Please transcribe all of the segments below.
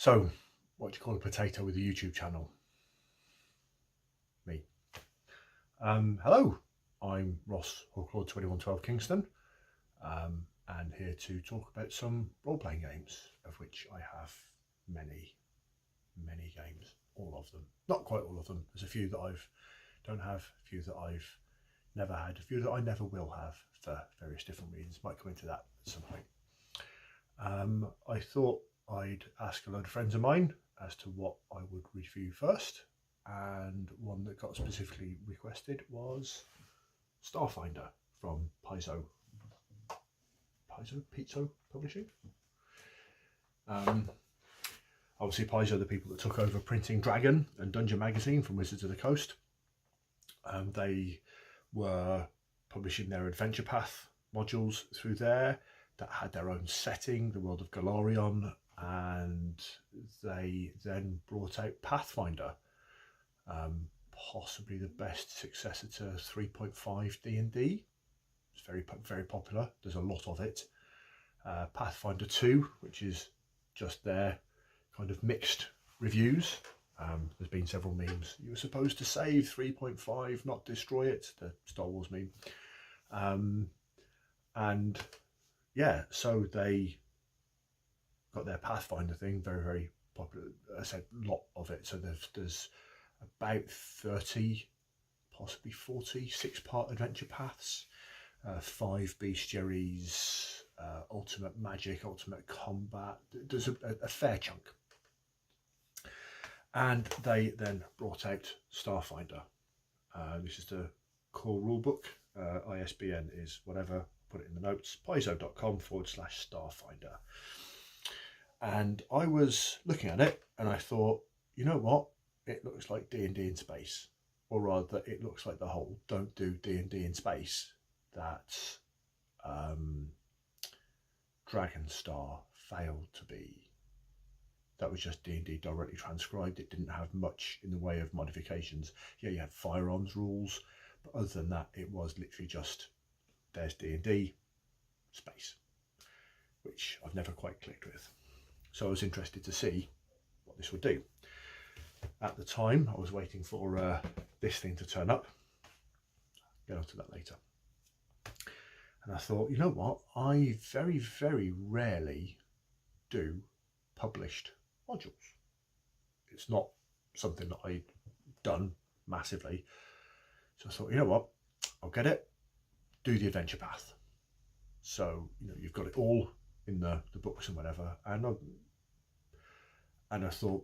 So, what do you call a potato with a YouTube channel? Me. Hello, I'm Ross, Hawklord2112 Kingston, and here to talk about some role-playing games, of which I have many games, all of them. Not quite all of them. There's a few that I don't have, a few that I've never had, a few that I never will have for various different reasons. Might come into that at some point. I thought I'd ask a load of friends of mine as to what I would review first, and one that got specifically requested was Starfinder from Paizo Publishing. Obviously Paizo are the people that took over printing Dragon and Dungeon Magazine from Wizards of the Coast. They were publishing their Adventure Path modules through there that had their own setting, the world of Galarion, and they then brought out Pathfinder, possibly the best successor to 3.5 D&D. It's very popular. There's a lot of it. Pathfinder 2, which is just their kind of mixed reviews. There's been several memes. You were supposed to save 3.5, not destroy it. The Star Wars meme. And yeah, so they got their Pathfinder thing very popular. I said a lot of it. So there's about 30, possibly 40 6-part adventure paths, 5 bestiaries, ultimate magic, ultimate combat. There's a fair chunk. And they then brought out Starfinder. This is the core rulebook. ISBN is whatever, put it in the notes, paizo.com/Starfinder. And I was looking at it and I thought, you know what? It looks like D&D in space. Or rather, it looks like the whole don't do D&D in space that Dragonstar failed to be. That was just D&D directly transcribed. It didn't have much in the way of modifications. Yeah, you had firearms rules, but other than that, it was literally just there's D&D space, which I've never quite clicked with. So I was interested to see what this would do. At the time, I was waiting for this thing to turn up. Get onto that later. And I thought, you know what? I very rarely do published modules. It's not something that I'd done massively. So I thought, you know what? I'll get it. Do the adventure path. So, you know, you've got it all in the books and whatever. And I thought,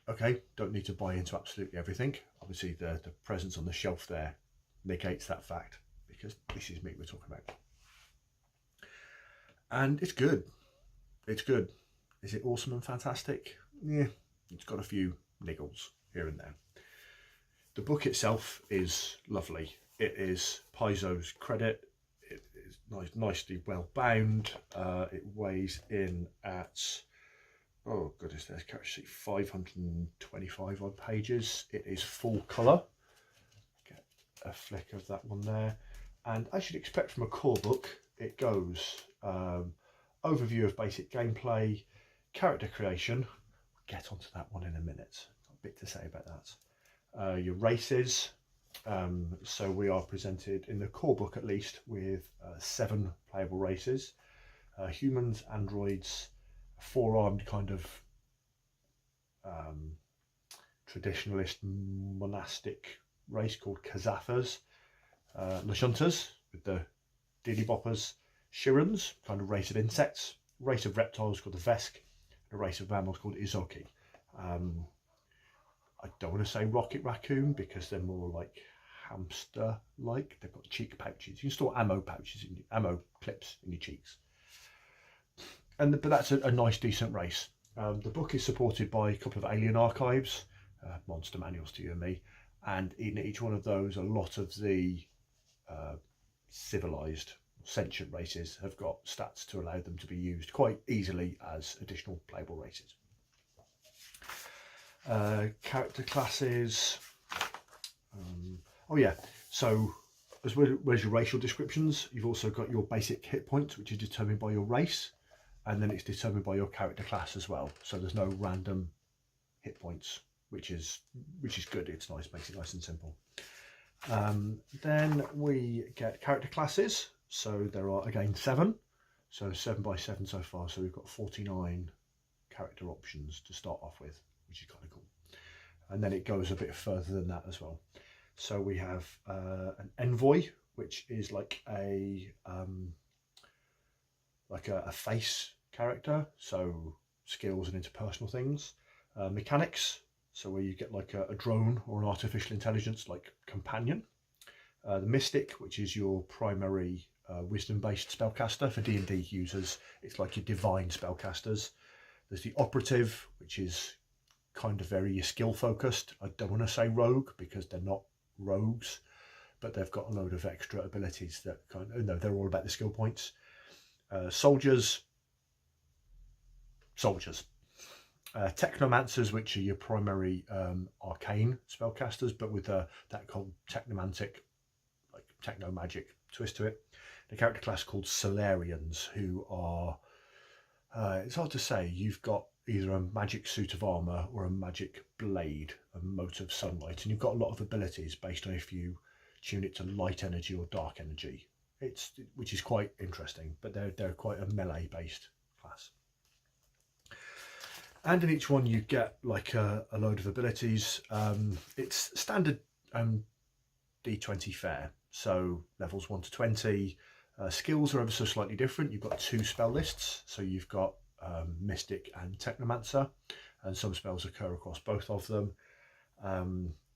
okay, don't need to buy into absolutely everything. Obviously, the presence on the shelf there negates that fact, because this is me we're talking about. And it's good. It's good. Is it awesome and fantastic? Yeah, it's got a few niggles here and there. The book itself is lovely. It is Paizo's credit. It is nicely well bound. It weighs in at, oh goodness, there's actually 525 odd pages. It is full colour. Get a flick of that one there. And as you'd expect from a core book, it goes overview of basic gameplay, character creation. We'll get onto that one in a minute. Got a bit to say about that. Your races. So we are presented in the core book, at least, with 7 playable races: humans, androids, a 4-armed kind of traditionalist monastic race called Kazathas, Lashuntas with the Dilly Boppers, Shirans, kind of race of insects, race of reptiles called the Vesk, and a race of mammals called Izoki. I don't want to say rocket raccoon because they're more like hamster-like. They've got cheek pouches. You can store ammo clips in your cheeks. But that's a nice, decent race. The book is supported by a couple of alien archives, monster manuals to you and me, and in each one of those, a lot of the civilized, sentient races have got stats to allow them to be used quite easily as additional playable races. Character classes. Oh yeah, so as well as your racial descriptions, you've also got your basic hit points, which is determined by your race. and then it's determined by your character class as well. So there's no random hit points, which is good. It's nice, makes it nice and simple. Then we get character classes. So there are again 7. So 7 by 7 so far. So we've got 49 character options to start off with, which is kind of cool. And then it goes a bit further than that as well. So we have an envoy, which is like a face character, so skills and interpersonal things. Mechanics, so where you get like a drone or an artificial intelligence like companion. The mystic, which is your primary wisdom-based spellcaster. For D&D users, it's like your divine spellcasters. There's the operative, which is kind of very skill focused. I don't want to say rogue because they're not rogues, but they've got a load of extra abilities that they're all about the skill points. Soldiers. Technomancers, which are your primary arcane spellcasters, but with that called technomantic, like techno magic twist to it. The character class called Solarians, who are it's hard to say. You've got either a magic suit of armor or a magic blade, a mote of sunlight, and you've got a lot of abilities based on if you tune it to light energy or dark energy. Which is quite interesting, but they're quite a melee based class. And in each one you get like a load of abilities. It's standard D20 fare, so levels 1 to 20. Skills are ever so slightly different. You've got 2 spell lists, so you've got Mystic and Technomancer, and some spells occur across both of them.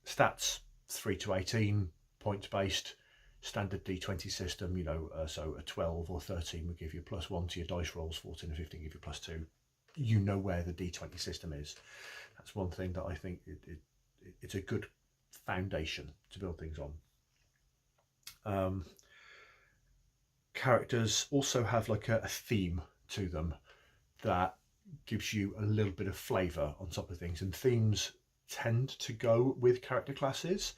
Stats 3 to 18, points based. Standard D20 system, so a 12 or 13 will give you +1 to your dice rolls, 14 and 15 give you +2. You know where the D20 system is. That's one thing that I think it's a good foundation to build things on. Characters also have like a theme to them that gives you a little bit of flavour on top of things, and themes tend to go with character classes.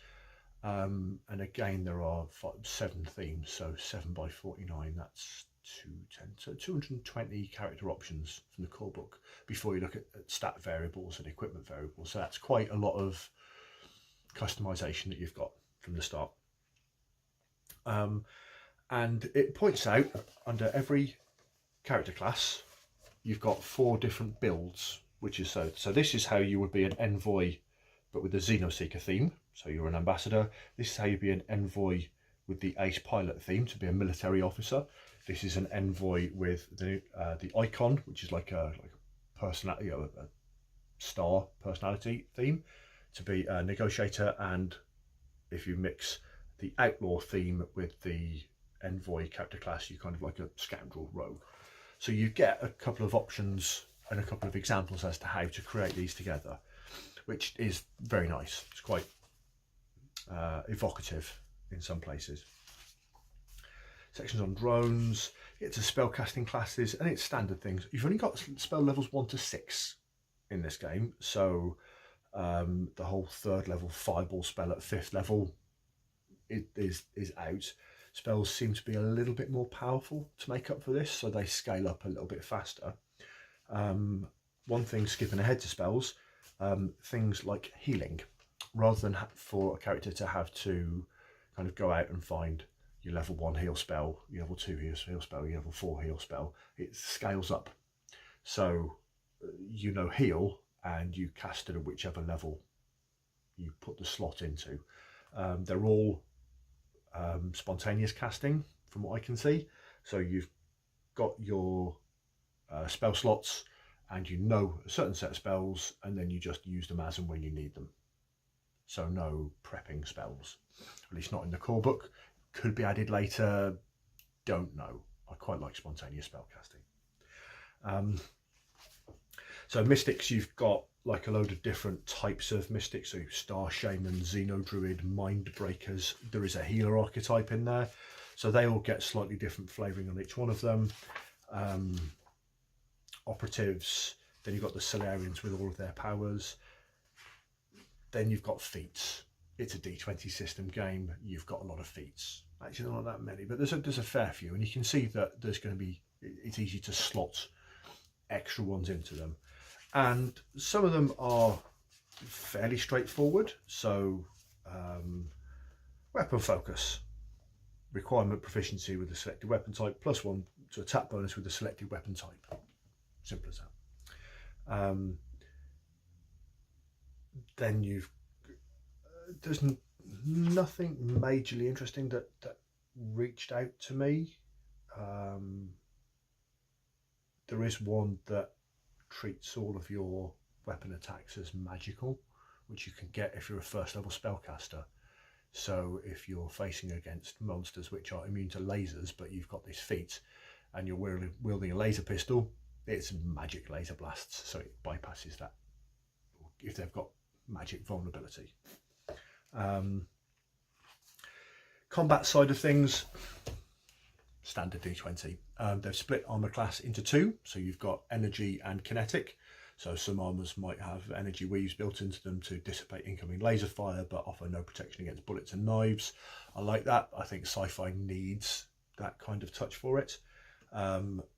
And again, there are 7 themes, so 7 by 49, that's 210, so 220 character options from the core book before you look at stat variables and equipment variables. So that's quite a lot of customization that you've got from the start. And it points out under every character class, you've got 4 different builds, which is so this is how you would be an envoy, but with the Xenoseeker theme. So you're an ambassador. This is how you'd be an envoy with the ace pilot theme, to be a military officer. This is an envoy with the icon, which is like a personality, a star personality theme, to be a negotiator. And if you mix the outlaw theme with the envoy character class, you're kind of like a scoundrel rogue. So you get a couple of options and a couple of examples as to how to create these together, which is very nice. It's quite evocative in some places. Sections on drones, it's a spellcasting classes, and it's standard things. You've only got spell levels 1 to 6 in this game, so the whole 3rd level fireball spell at 5th level is out. Spells seem to be a little bit more powerful to make up for this, so they scale up a little bit faster. One thing, skipping ahead to spells, things like healing, rather than for a character to have to kind of go out and find your level 1 heal spell, your level 2 heal spell, your level 4 heal spell. It scales up, so heal, and you cast it at whichever level you put the slot into. They're all spontaneous casting from what I can see, so you've got your spell slots and a certain set of spells, and then you just use them as and when you need them. So no prepping spells, at least not in the core book. Could be added later, don't know. I quite like spontaneous spellcasting. So mystics, you've got like a load of different types of mystics, so Star Shaman, Xeno Druid, Mind Breakers. There is a healer archetype in there, so they all get slightly different flavouring on each one of them. Operatives, then you've got the Solarians with all of their powers. Then you've got feats. It's a D20 system game. You've got a lot of feats. Actually, not that many, but there's a fair few, and you can see that there's going to be. It's easy to slot extra ones into them. And some of them are fairly straightforward. So weapon focus, requirement proficiency with the selected weapon type, +1 to attack bonus with the selected weapon type. Simple as that. Then there's nothing majorly interesting that reached out to me. There is one that treats all of your weapon attacks as magical, which you can get if you're a first level spellcaster. So if you're facing against monsters which are immune to lasers, but you've got this feat and you're wielding a laser pistol, it's magic laser blasts, so it bypasses that if they've got magic vulnerability. Combat side of things, standard D20. They've split armor class into two, so you've got energy and kinetic. So some armors might have energy weaves built into them to dissipate incoming laser fire, but offer no protection against bullets and knives. I like that. I think sci-fi needs that kind of touch for it.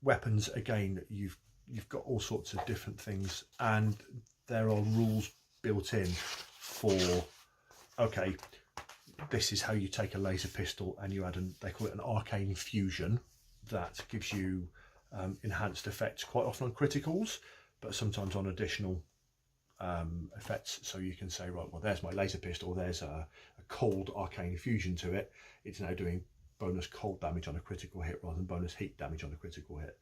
Weapons, again, you've got all sorts of different things, and there are rules built in for, okay, this is how you take a laser pistol and you add they call it an arcane fusion that gives you enhanced effects, quite often on criticals, but sometimes on additional effects. So you can say, right, well, there's my laser pistol, there's a cold arcane fusion to it. It's now doing bonus cold damage on a critical hit rather than bonus heat damage on a critical hit.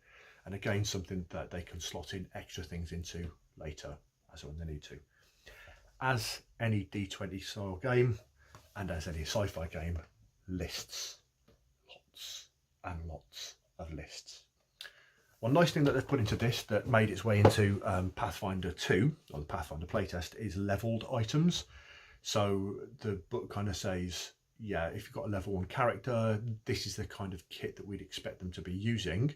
And again, something that they can slot in extra things into later as when they need to. As any D20 style game, and as any sci-fi game, lists. Lots and lots of lists. One nice thing that they've put into this that made its way into Pathfinder 2, or the Pathfinder playtest, is leveled items. So the book kind of says, yeah, if you've got a level 1 character, this is the kind of kit that we'd expect them to be using,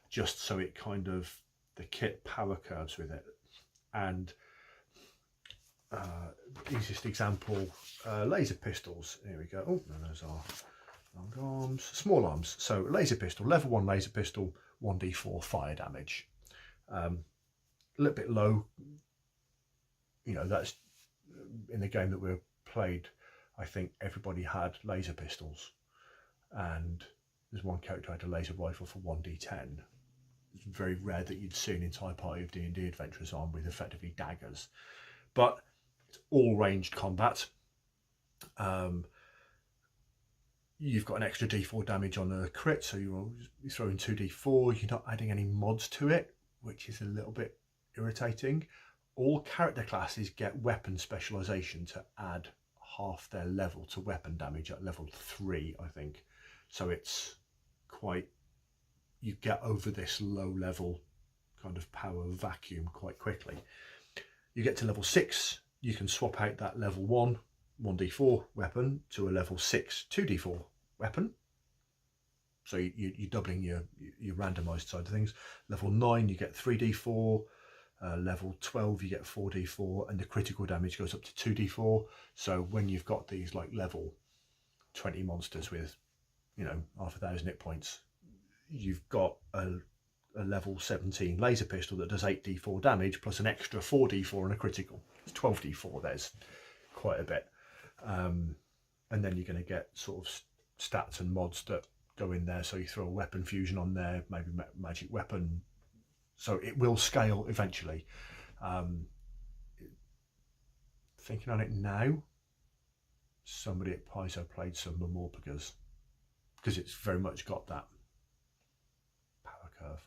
just so it kind of, the kit power curves with it. And easiest example, laser pistols. Here we go. Oh, no, those are long arms, small arms. So laser pistol, level 1 laser pistol, 1d4 fire damage. A little bit low. You know, that's in the game that we played. I think everybody had laser pistols, and there's one character who had a laser rifle for 1d10. It's very rare that you'd see an entire party of D&D adventurers armed with effectively daggers, but it's all ranged combat. You've got an extra d4 damage on a crit, so you're throwing 2d4. You're not adding any mods to it, which is a little bit irritating. All character classes get weapon specialization to add half their level to weapon damage at level 3, I think. So it's quite, you get over this low level kind of power vacuum quite quickly. You get to level 6, you can swap out that level 1 1d4 weapon to a level 6 2d4 weapon. So you're doubling your randomized side of things. Level 9 you get 3d4, level 12 you get 4d4, and the critical damage goes up to 2d4. So when you've got these like level 20 monsters with, you know, 5,000 hit points, you've got a level 17 laser pistol that does 8d4 damage plus an extra 4d4 and a critical. It's 12d4. There's quite a bit. And then you're going to get sort of stats and mods that go in there. So you throw a weapon fusion on there, maybe magic weapon. So it will scale eventually. Thinking on it now, somebody at Paizo played some Morpagers, because it's very much got that power curve.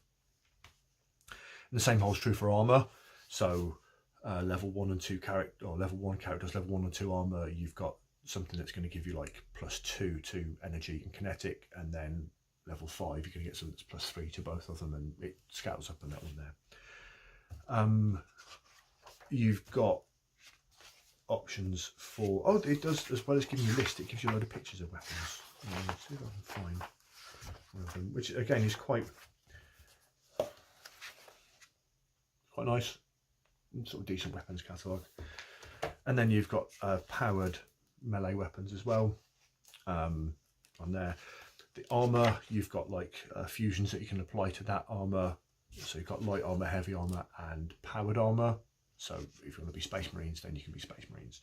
And the same holds true for armor. So level 1 and 2 character, or level 1 characters, level 1 and 2 armor, you've got something that's going to give you like +2 to energy and kinetic, and then level 5 you're going to get something that's +3 to both of them, and it scales up a little there. You've got options for, oh, it does, as well as giving you a list, it gives you a load of pictures of weapons. Let's see if I can find one of them, which again is quite nice, sort of decent weapons catalogue. And then you've got powered melee weapons as well on there. The armor, you've got like fusions that you can apply to that armor. So you've got light armor, heavy armor, and powered armor. So if you want to be Space Marines, then you can be Space Marines.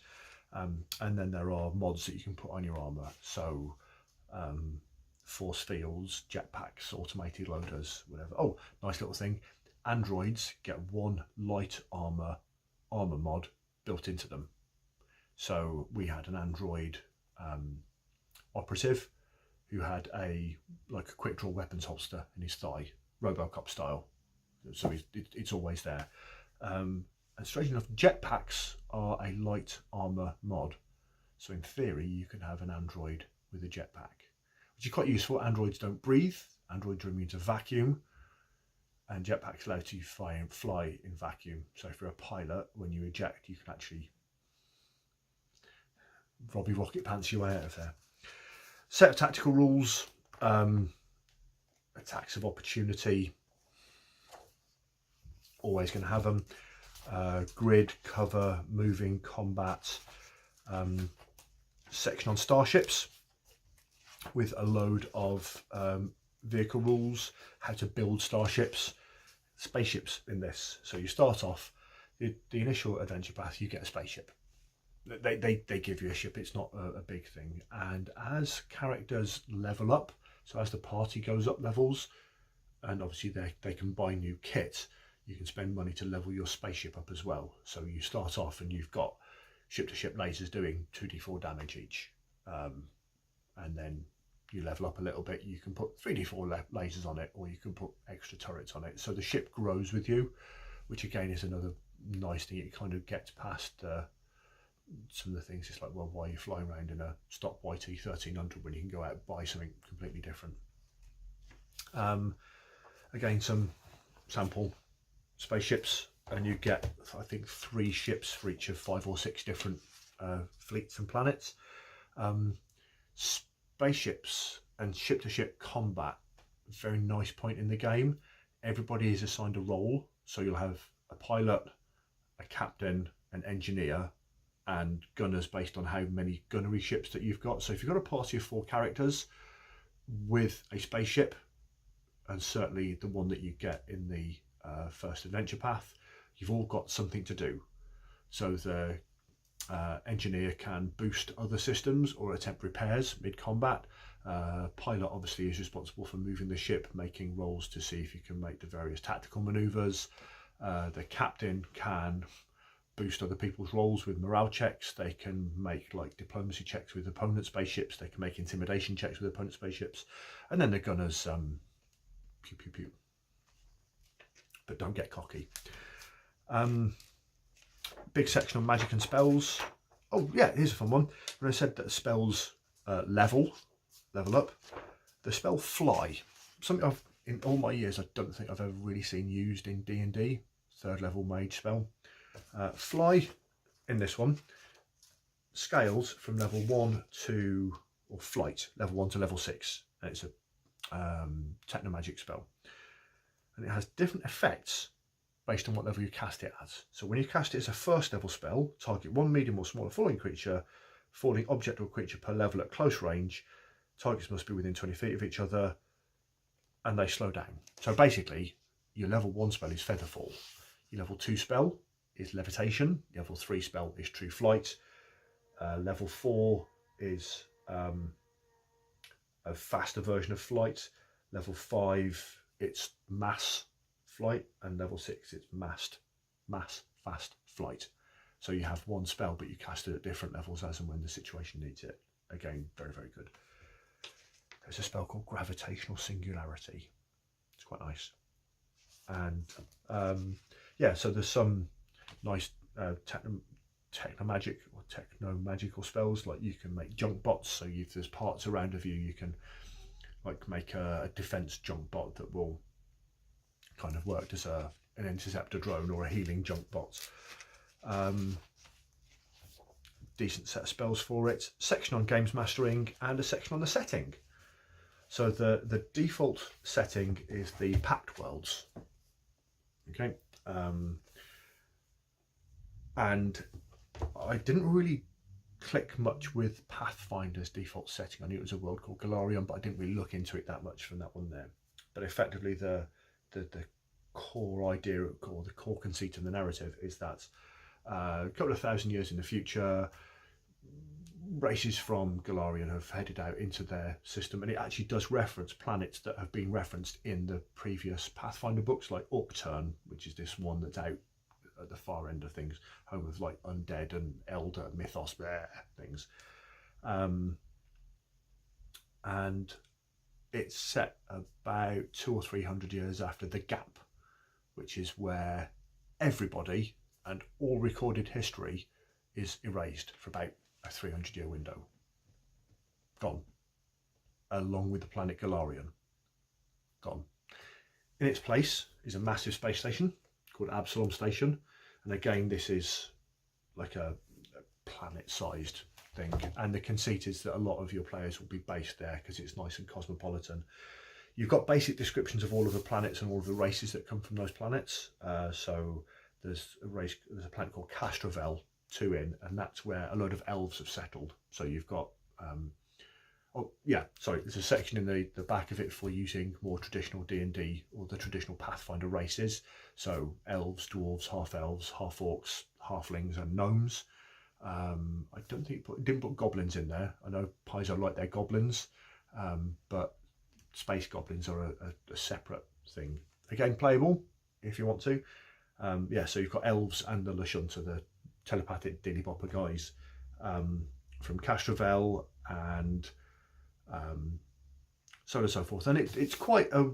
And then there are mods that you can put on your armor. So force fields, jetpacks, automated loaders, whatever. Oh, nice little thing. Androids get one light armor mod built into them. So we had an android operative who had a quick draw weapons holster in his thigh, Robocop style. So it's always there. And strange enough, jetpacks are a light armor mod. So in theory, you can have an android with a jetpack, which is quite useful. Androids don't breathe. Androids are immune to vacuum. And jetpacks allow you to fly in vacuum. So if you're a pilot, when you eject, you can actually Robbie Rocket pants your way out of there. Set of tactical rules, attacks of opportunity, always going to have them. Grid, cover, moving, combat, section on starships with a load of vehicle rules, how to build starships, spaceships in this. So you start off, the initial adventure path, you get a spaceship. They give you a ship, it's not a big thing. And as characters level up, so as the party goes up levels, and obviously they can buy new kit, you can spend money to level your spaceship up as well. So you start off and you've got ship-to-ship lasers doing 2d4 damage each. And then you level up a little bit, you can put 3d4 lasers on it, or you can put extra turrets on it. So the ship grows with you, which again is another nice thing. It kind of gets past some of the things. It's like, well, why are you flying around in a stock YT 1300 when you can go out and buy something completely different? Again, some sample spaceships, and you get, I think, 3 ships for each of 5 or 6 different fleets and planets. Spaceships and ship-to-ship combat, very nice point in the game. Everybody is assigned a role, so you'll have a pilot, a captain, an engineer, and gunners based on how many gunnery ships that you've got. So if you've got a party of 4 characters with a spaceship, and certainly the one that you get in the first adventure path, you've all got something to do. So the engineer can boost other systems or attempt repairs mid-combat. Pilot obviously is responsible for moving the ship, making rolls to see if you can make the various tactical maneuvers. The captain can boost other people's rolls with morale checks. They can make diplomacy checks with opponent spaceships. They can make intimidation checks with opponent spaceships. And then the gunners pew pew pew, but don't get cocky. Big section on magic and spells. Oh yeah, here's a fun one. When I said that spells level up, the spell fly, something in all my years I don't think I've ever really seen used in D&D. 3rd level mage spell. Fly in this one scales from level 1 to, or flight, level 1 to level 6, and it's a techno magic spell, and it has different effects based on what level you cast it as. So when you cast it as a 1st level spell, target 1 medium or smaller falling creature, falling object or creature per level at close range. Targets must be within 20 feet of each other, and they slow down. So basically, your level 1 spell is Featherfall. Your level 2 spell is Levitation. Your level 3 spell is True Flight. Level 4 is a faster version of Flight. Level 5, it's Mass Flight, and level 6, it's Mass Fast Flight. So you have one spell, but you cast it at different levels as and when the situation needs it. Again, very, very good. There's a spell called Gravitational Singularity. It's quite nice. And yeah, so there's some nice techno magical spells, like you can make junk bots. So if there's parts around of you, you can make a defense junk bot that will kind of work as an interceptor drone or a healing junk bot. Decent set of spells for it. Section on games mastering and a section on the setting. So the default setting is the Pact Worlds. Okay, and I didn't really click much with Pathfinder's default setting. I knew it was a world called Galarian, but I didn't really look into it that much from that one there. But effectively, the core idea, or the core conceit of the narrative, is that a couple of thousand years in the future, races from Galarian have headed out into their system, and it actually does reference planets that have been referenced in the previous Pathfinder books, like Orkturn, which is this one that's out at the far end of things, home of like undead and elder mythos things. And it's set about 200 or 300 years after the Gap, which is where everybody and all recorded history is erased for about a 300-year window. Gone. Along with the planet Galarian. Gone. In its place is a massive space station called Absalom Station. And again, this is like a planet-sized thing. And the conceit is that a lot of your players will be based there because it's nice and cosmopolitan. You've got basic descriptions of all of the planets and all of the races that come from those planets. So there's a planet called Castrovel 2 in, and that's where a load of elves have settled. So you've got there's a section in the back of it for using more traditional D&D or the traditional Pathfinder races. So elves, dwarves, half-elves, half-orcs, halflings and gnomes. I don't think didn't put goblins in there. I know Paizo like their goblins, but space goblins are a separate thing. Again, playable if you want to. So you've got elves and the Lashunta, the telepathic Dillybopper guys from Castrovel, and so on and so forth. And it's quite a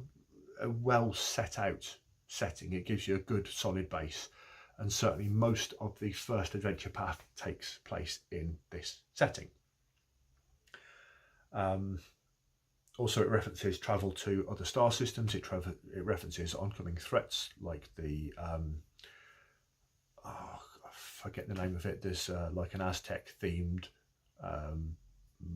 well set out setting. It gives you a good solid base, and certainly most of the first adventure path takes place in this setting. Also, it references travel to other star systems. It references oncoming threats like the I forget the name of it. There's like an Aztec themed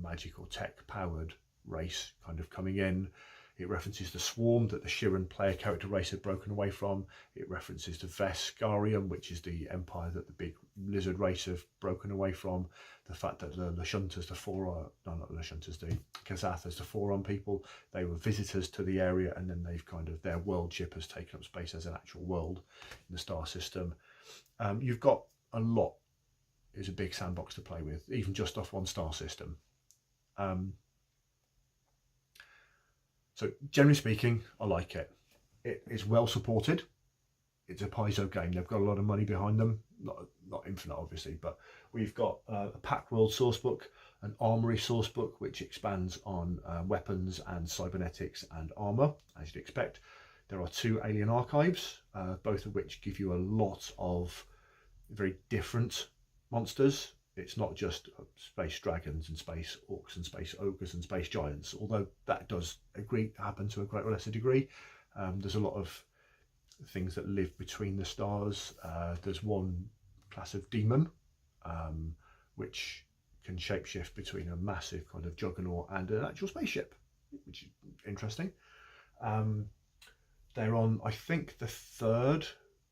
magical tech powered race kind of coming in. It references the Swarm that the Shiran player character race had broken away from. It references the Veskarium, which is the empire that the big lizard race have broken away from. The fact that the Lashuntas, the Kazathas, the Foron people, they were visitors to the area, and then they've their world ship has taken up space as an actual world in the star system. You've got a lot. It's a big sandbox to play with, even just off one star system. So generally speaking, I like it. It is well supported. It's a Paizo game. They've got a lot of money behind them. Not infinite, obviously, but we've got a Pack World sourcebook, an Armory sourcebook, which expands on weapons and cybernetics and armor, as you'd expect. There are 2 alien archives, both of which give you a lot of very different monsters. It's not just space dragons and space orcs and space ogres and space giants, although that does happen to a greater or lesser degree. There's a lot of things that live between the stars. There's one class of demon, which can shapeshift between a massive kind of juggernaut and an actual spaceship, which is interesting. They're on, I think, the 3rd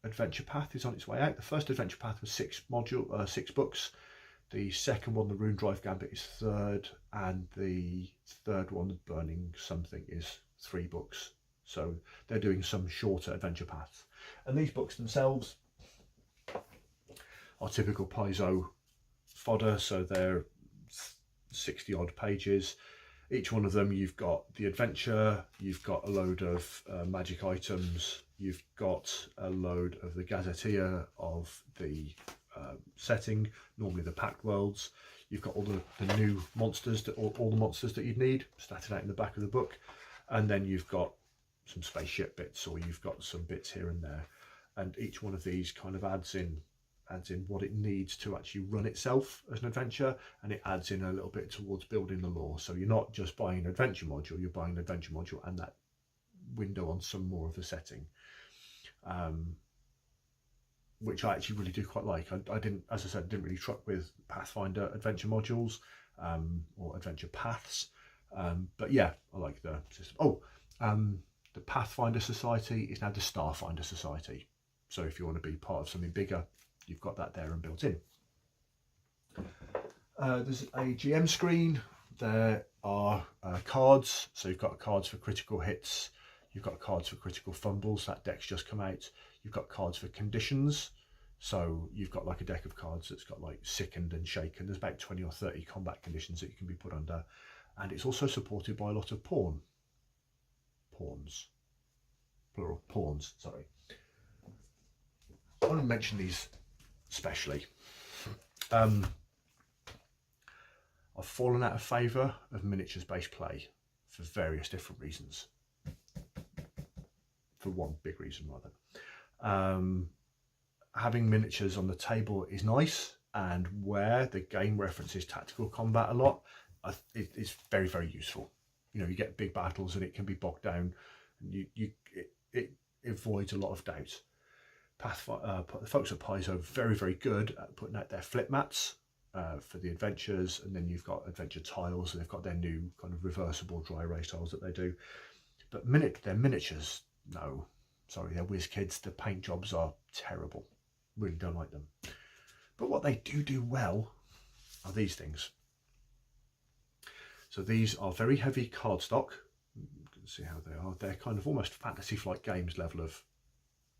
adventure path is on its way out. The first adventure path was 6 books. The second one, the Rune Drive Gambit, is 3rd, and the 3rd one, the Burning Something, is 3 books. So they're doing some shorter adventure paths. And these books themselves are typical Paizo fodder, so they're 60 odd pages. Each one of them, you've got the adventure, you've got a load of magic items, you've got a load of the gazetteer of the setting, normally the packed worlds. You've got all the new monsters, all the monsters that you'd need, statted out in the back of the book. And then you've got some spaceship bits, or you've got some bits here and there. And each one of these kind of adds in what it needs to actually run itself as an adventure, and it adds in a little bit towards building the lore. So you're not just buying an adventure module, you're buying an adventure module and that window on some more of the setting, which I actually really do quite like. I didn't, as I said, didn't really truck with Pathfinder adventure modules or adventure paths, but yeah, I like the system. The Pathfinder Society is now the Starfinder Society. So if you want to be part of something bigger, you've got that there and built in. There's a GM screen. There are cards. So you've got cards for critical hits. You've got cards for critical fumbles, that deck's just come out. You've got cards for conditions. So you've got like a deck of cards that's got like sickened and shaken. There's about 20 or 30 combat conditions that you can be put under. And it's also supported by a lot of pawns. Plural, pawns, sorry. I want to mention these specially. I've fallen out of favour of miniatures based play for various different reasons. For one big reason rather. Having miniatures on the table is nice, and where the game references tactical combat a lot, it's very, very useful. You know, you get big battles and it can be bogged down, and it avoids a lot of doubt. The folks at Paizo are very, very good at putting out their flip mats for the adventures, and then you've got adventure tiles, and they've got their new kind of reversible dry erase tiles that they do. But their miniatures, no, sorry, they're whiz kids. The paint jobs are terrible. Really don't like them. But what they do well are these things. So these are very heavy cardstock. You can see how they are. They're kind of almost Fantasy Flight Games level of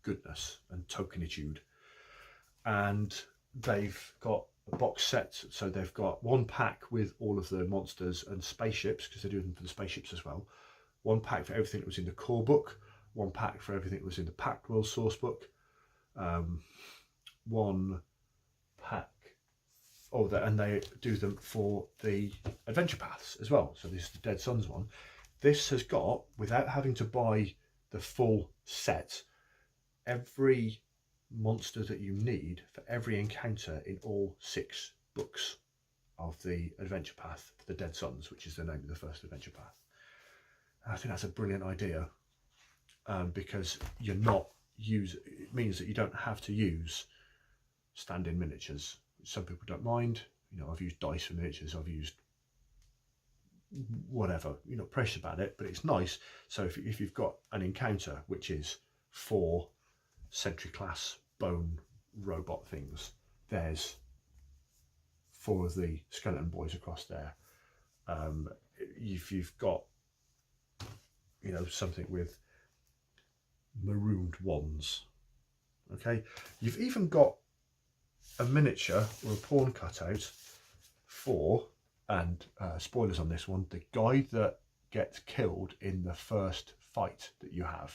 goodness and tokenitude. And they've got a box set. So they've got one pack with all of the monsters and spaceships, because they're doing them for the spaceships as well. One pack for everything that was in the core book. One pack for everything that was in the Packed World source book. One pack, and they do them for the adventure paths as well. So this is the Dead Suns one. This has got, without having to buy the full set, every monster that you need for every encounter in all 6 books of the adventure path for the Dead Suns, which is the name of the first adventure path. And I think that's a brilliant idea, because it means that you don't have to use stand-in miniatures. Some people don't mind. You know, I've used dice for miniatures, I've used whatever, you're not precious about it, but it's nice. So if you've got an encounter which is 4 sentry class bone robot things, there's 4 of the skeleton boys across there. If you've got, you know, something with marooned wands, okay, you've even got a miniature or a pawn cutout for, and spoilers on this one, the guy that gets killed in the first fight that you have.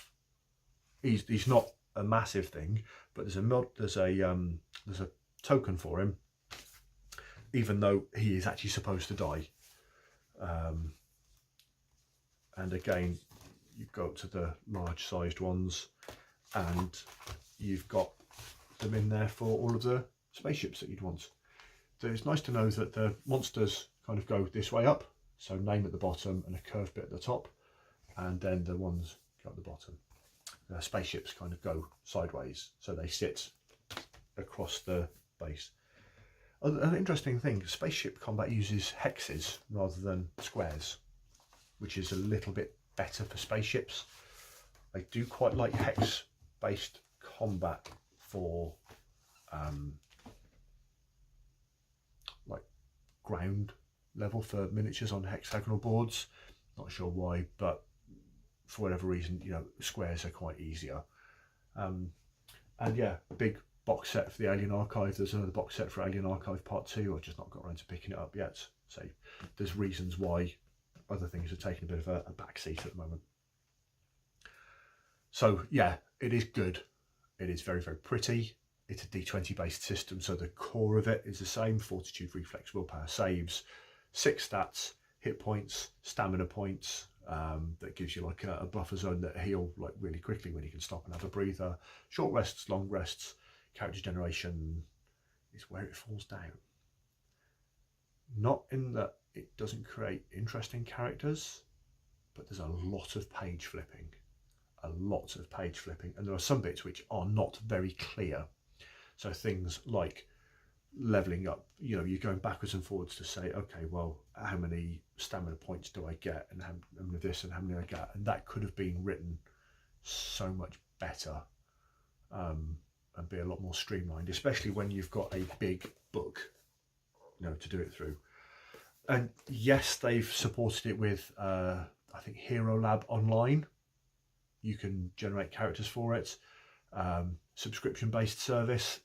He's not a massive thing, but there's a token for him, even though he is actually supposed to die. And again, you go up to the large sized ones, and you've got them in there for all of the spaceships that you'd want. So it's nice to know that the monsters kind of go this way up, so name at the bottom and a curved bit at the top, and then the ones go at the bottom. The spaceships kind of go sideways, so they sit across the base. An interesting thing, spaceship combat uses hexes rather than squares, which is a little bit better for spaceships. I do quite like hex based combat for like ground level for miniatures on hexagonal boards. Not sure why, but for whatever reason, you know, squares are quite easier. And yeah, big box set for the Alien Archive. There's another box set for Alien Archive Part 2. I've just not got around to picking it up yet. So there's reasons why other things are taking a bit of a back seat at the moment. So yeah, it is good. It is very, very pretty. It's a D20 based system, so the core of it is the same: fortitude, reflex, willpower, saves, 6 stats, hit points, stamina points. That gives you like a buffer zone that heal like really quickly when you can stop and have a breather. Short rests, long rests. Character generation is where it falls down. Not in that it doesn't create interesting characters, but there's a lot of page flipping. And there are some bits which are not very clear. So things like leveling up, you know, you're going backwards and forwards to say, okay, well, how many stamina points do I get, and how many of this and how many I get, and that could have been written so much better, and be a lot more streamlined, especially when you've got a big book, you know, to do it through. And yes, they've supported it with I think Hero Lab Online, you can generate characters for it. Subscription-based service.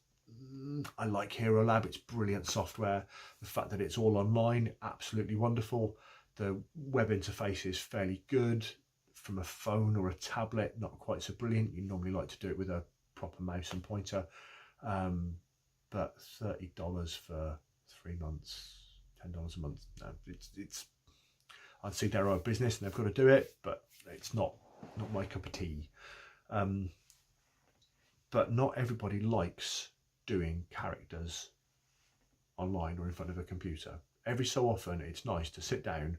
I like Hero Lab. It's brilliant software. The fact that it's all online, absolutely wonderful. The web interface is fairly good. From a phone or a tablet, not quite so brilliant. You normally like to do it with a proper mouse and pointer. But $30 for 3 months, $10 a month. No, it's. I'd say they're our business and they've got to do it, but it's not my cup of tea. But not everybody likes doing characters online or in front of a computer. Every so often, it's nice to sit down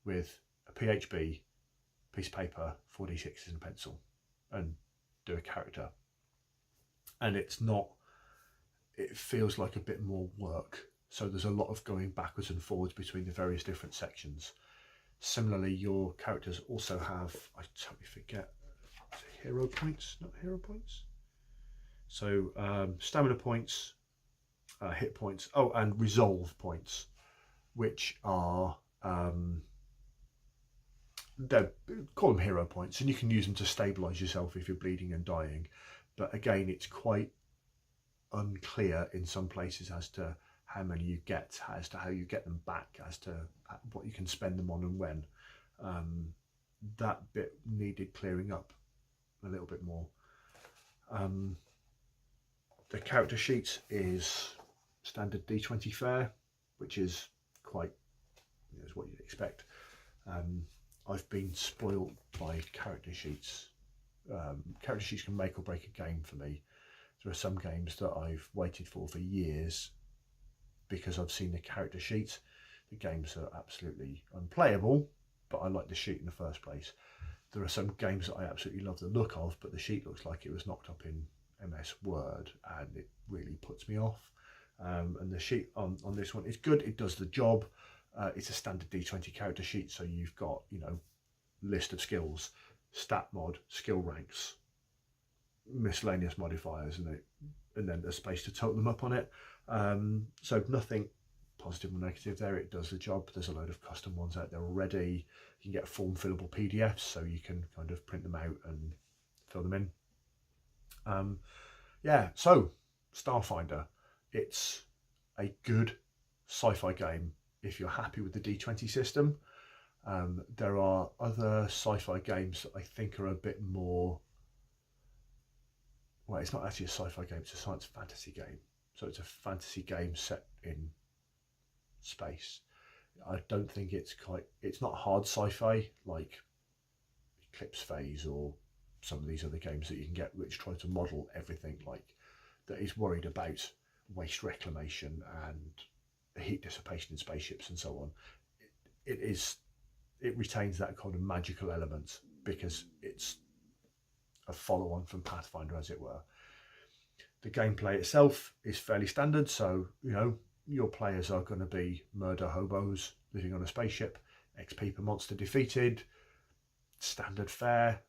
with a PHB, piece of paper, 4D6s and a pencil, and do a character. And it's not. It feels like a bit more work. So there's a lot of going backwards and forwards between the various different sections. Similarly, your characters also have, I totally forget, hero points, not hero points. So stamina points, hit points, oh, and resolve points, which are, call them hero points, and you can use them to stabilise yourself if you're bleeding and dying. But again, it's quite unclear in some places as to how many you get, as to how you get them back, as to what you can spend them on and when. That bit needed clearing up a little bit more. The character sheet is standard D20 fare, which is quite, is what you'd expect. I've been spoiled by character sheets. Character sheets can make or break a game for me. There are some games that I've waited for years because I've seen the character sheet. The games are absolutely unplayable, but I like the sheet in the first place. There are some games that I absolutely love the look of, but the sheet looks like it was knocked up in MS Word, and it really puts me off. And the sheet on this one is good. It does the job. It's a standard D20 character sheet, so you've got, you know, list of skills, stat mod, skill ranks, miscellaneous modifiers, and then a space to total them up on it. So nothing positive or negative there. It does the job. There's a load of custom ones out there already. You can get form fillable PDFs, so you can kind of print them out and fill them in. Yeah, so Starfinder, it's a good sci-fi game if you're happy with the D20 system. There are other sci-fi games that I think are a bit more, well, it's not actually a sci-fi game, it's a science fantasy game. So it's a fantasy game set in space. I don't think it's not hard sci-fi like Eclipse Phase or some of these other games that you can get which try to model everything, like that is worried about waste reclamation and heat dissipation in spaceships and so on. It retains that kind of magical element because it's a follow-on from Pathfinder, as it were. The gameplay itself is fairly standard, so you know your players are going to be murder hobos living on a spaceship, XP per monster defeated, standard fare.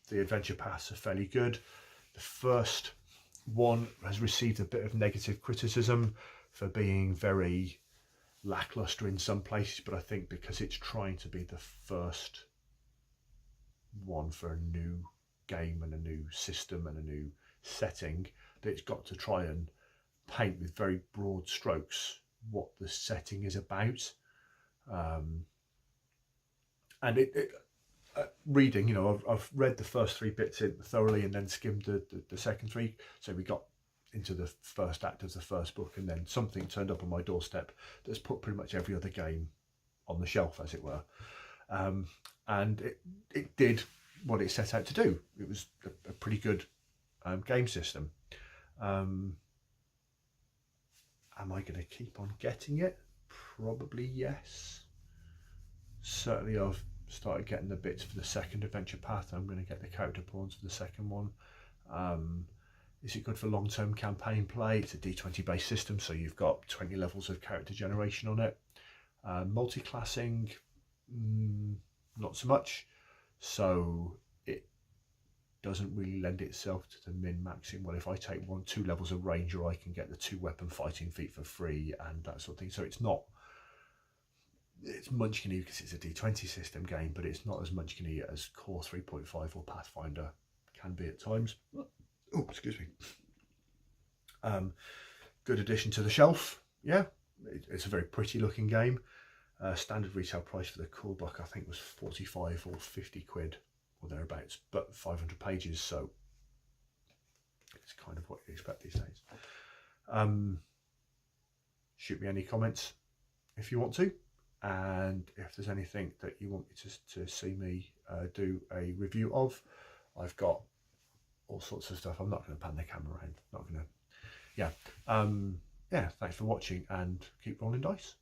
The adventure paths are fairly good. The first one has received a bit of negative criticism for being very lackluster in some places, but I think because it's trying to be the first one for a new game and a new system and a new setting, that it's got to try and paint with very broad strokes what the setting is about. And reading, you know, I've read the first 3 bits in thoroughly and then skimmed the second 3. So we got into the first act of the first book, and then something turned up on my doorstep that's put pretty much every other game on the shelf, as it were. And it did what it set out to do. It was a pretty good game system. Am I going to keep on getting it? Probably yes. Certainly I've started getting the bits for the second adventure path. I'm going to get the character pawns for the second one. Is it good for long-term campaign play? It's a D20 based system, so you've got 20 levels of character generation on it. Multi-classing, not so much. So it doesn't really lend itself to the min-maxing. Well, if I take 2 levels of ranger, I can get the 2 weapon fighting feat for free and that sort of thing. So it's not it's munchkiny because it's a D20 system game, but it's not as munchkiny as Core 3.5 or Pathfinder can be at times. Oh, excuse me. Good addition to the shelf. Yeah, it's a very pretty looking game. Standard retail price for the cool book I think was 45 or 50 quid or thereabouts, but 500 pages, so it's kind of what you expect these days. Shoot me any comments if you want to, and if there's anything that you want me to see me do a review of, I've got all sorts of stuff. I'm not going to pan the camera around, not going to, yeah. Yeah, thanks for watching and keep rolling dice.